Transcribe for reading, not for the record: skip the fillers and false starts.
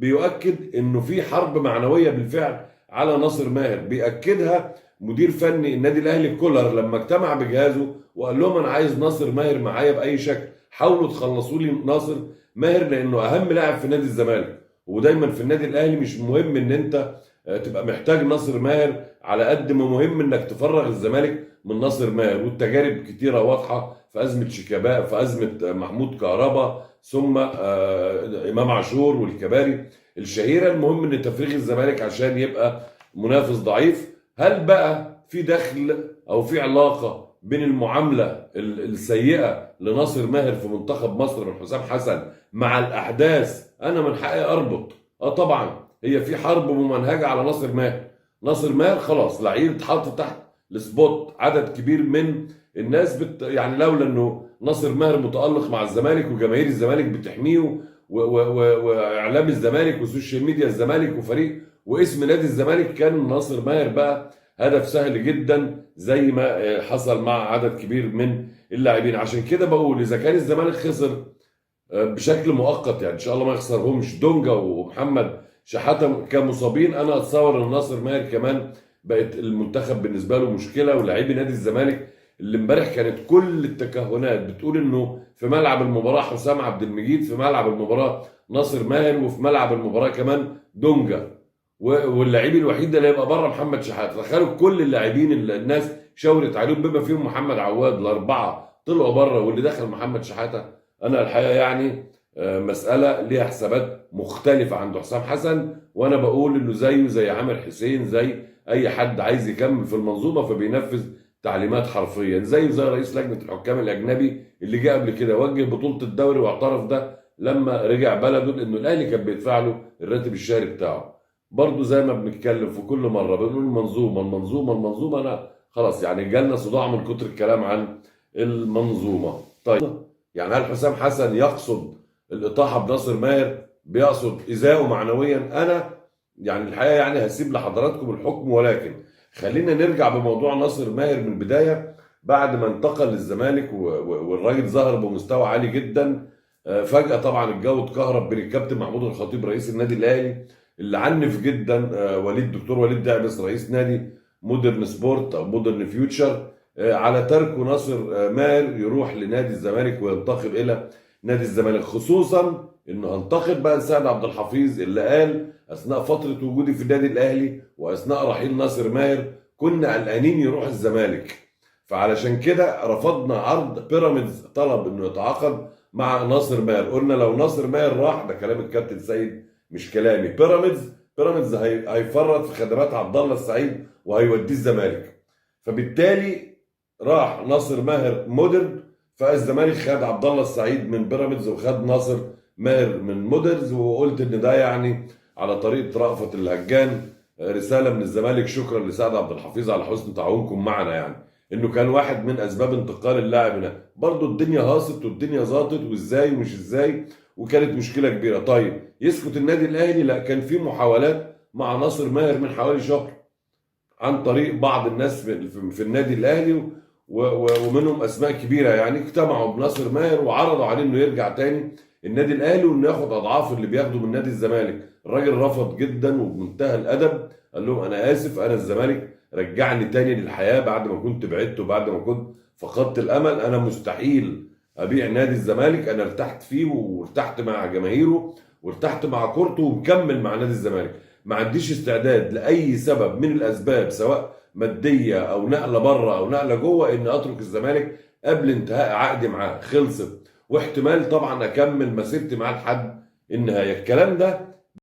بيؤكد انه في حرب معنويه بالفعل على ناصر ماهر. بيأكدها مدير فني النادي الاهلي كولر لما اجتمع بجهازه وقال لهم انا عايز ناصر ماهر معايا باي شكل، حاولوا تخلصوا لي ناصر ماهر لانه اهم لاعب في نادي الزمالك. ودايما في النادي الاهلي مش مهم ان انت تبقى محتاج ناصر ماهر على قد ما مهم انك تفرغ الزمالك من ناصر ماهر. والتجارب كتيره واضحه في ازمه شيكابالا، في ازمه محمود كهربا، ثم امام عاشور والكباري الشهيره. المهم ان تفريغ الزمالك عشان يبقى منافس ضعيف. هل بقى في دخل او في علاقه بين المعامله السيئه لناصر ماهر في منتخب مصر من حسام حسن مع الاحداث؟ انا من حقي اربط. طبعا هي في حرب ممنهجه على ناصر ماهر. ناصر ماهر خلاص لعيب اتحط تحت السبوت عدد كبير من الناس يعني لولا انه ناصر ماهر متالق مع الزمالك وجماهير الزمالك بتحميه واعلام الزمالك وسوشيال ميديا الزمالك وفريق واسم نادي الزمالك، كان ناصر ماهر بقى هدف سهل جدا زي ما حصل مع عدد كبير من اللاعبين. عشان كده بقول اذا كان الزمالك خسر بشكل مؤقت، يعني ان شاء الله ما يخسرهمش دونجا ومحمد شحاته كمصابين، انا اتصور ان ناصر ماهر كمان بقت المنتخب بالنسبه له مشكله. ولاعبي نادي الزمالك اللي امبارح كانت كل التكهنات بتقول انه في ملعب المباراه حسام عبد المجيد، في ملعب المباراه ناصر ماهر، وفي ملعب المباراه كمان دونجا، واللاعب الوحيد اللي هيبقى بره محمد شحاته. تخيلوا كل اللاعبين اللي الناس شاورت عليهم بما فيهم محمد عواد، الاربعه طلعوا بره واللي دخل محمد شحاته. انا الحقيقه يعني مساله ليها حسابات مختلفه عند حسام حسن، وانا بقول انه زيه زي عامر حسين، زي اي حد عايز يكمل في المنظومه فبينفذ تعليمات حرفيا، زي رئيس لجنه الحكام الاجنبي اللي جه قبل كده وجه بطوله الدوري واعترف ده لما رجع بلده لانه الاهلي كان بيدفع له الراتب الشهري بتاعه. برضه زي ما بنتكلم في كل مره بنقول المنظومه المنظومه المنظومه، انا خلاص يعني جالنا صداع من كتر الكلام عن المنظومه. طيب يعني هل حسام حسن يقصد الاطاحه بناصر ماهر؟ بيقصد ايذائه معنويا؟ انا يعني الحقيقه يعني هسيب لحضراتكم الحكم، ولكن خلينا نرجع بموضوع ناصر ماهر من البدايه. بعد ما انتقل للزمالك والراجل ظهر بمستوى عالي جدا، فجاه طبعا الجو اتكهرب بين الكابتن محمود الخطيب رئيس النادي الاهلي اللي عنف جدا دكتور وليد دعبس رئيس نادي مودرن سبورت او مودرن فيوتشر على تركه ناصر ماهر يروح لنادي الزمالك وينتقل الى نادي الزمالك، خصوصا انه انتقد بقى سيد عبد الحفيظ اللي قال اثناء فتره وجودي في النادي الاهلي واثناء رحيل ناصر ماهر كنا قلقانين يروح الزمالك. فعلشان كده رفضنا عرض بيراميدز طلب انه يتعاقد مع ناصر ماهر. قلنا لو ناصر ماهر راح، ده كلام الكابتن سيد مش كلامي، بيراميدز هيفرط في خدمات عبد الله السعيد وهيوديه الزمالك. فبالتالي راح ناصر ماهر مودرن، فالزمالك خد عبد الله السعيد من بيراميدز وخد ناصر ماهر من مودرز. وقلت ان ده يعني على طريقه رأفت الهجان رساله من الزمالك شكرا لسعد عبد الحفيظ على حسن تعاونكم معنا، يعني انه كان واحد من اسباب انتقال اللاعب هنا. برضه الدنيا هاصت والدنيا زاطت وازاي ومش ازاي، وكانت مشكله كبيره. طيب يسكت النادي الاهلي؟ لا، كان في محاولات مع ناصر ماهر من حوالي شهر عن طريق بعض الناس في النادي الاهلي ومنهم اسماء كبيره، يعني اجتمعوا بناصر ماهر وعرضوا عليه انه يرجع تاني النادي الاهلي وانه ياخد اضعاف اللي بياخده من نادي الزمالك. الراجل رفض جدا وبمنتهى الادب، قال لهم انا اسف، انا الزمالك رجعني تاني للحياه بعد ما كنت بعدت وبعد ما كنت فقدت الامل. انا مستحيل ابيع نادي الزمالك، انا ارتحت فيه وارتحت مع جماهيره وارتحت مع كورته ومكمل مع نادي الزمالك. ما عنديش استعداد لاي سبب من الاسباب سواء ماديه او نقله بره او نقله جوه ان اترك الزمالك قبل انتهاء عقدي معاه. خلصت، واحتمال طبعا اكمل مسيرتي معاه لحد النهايه. الكلام ده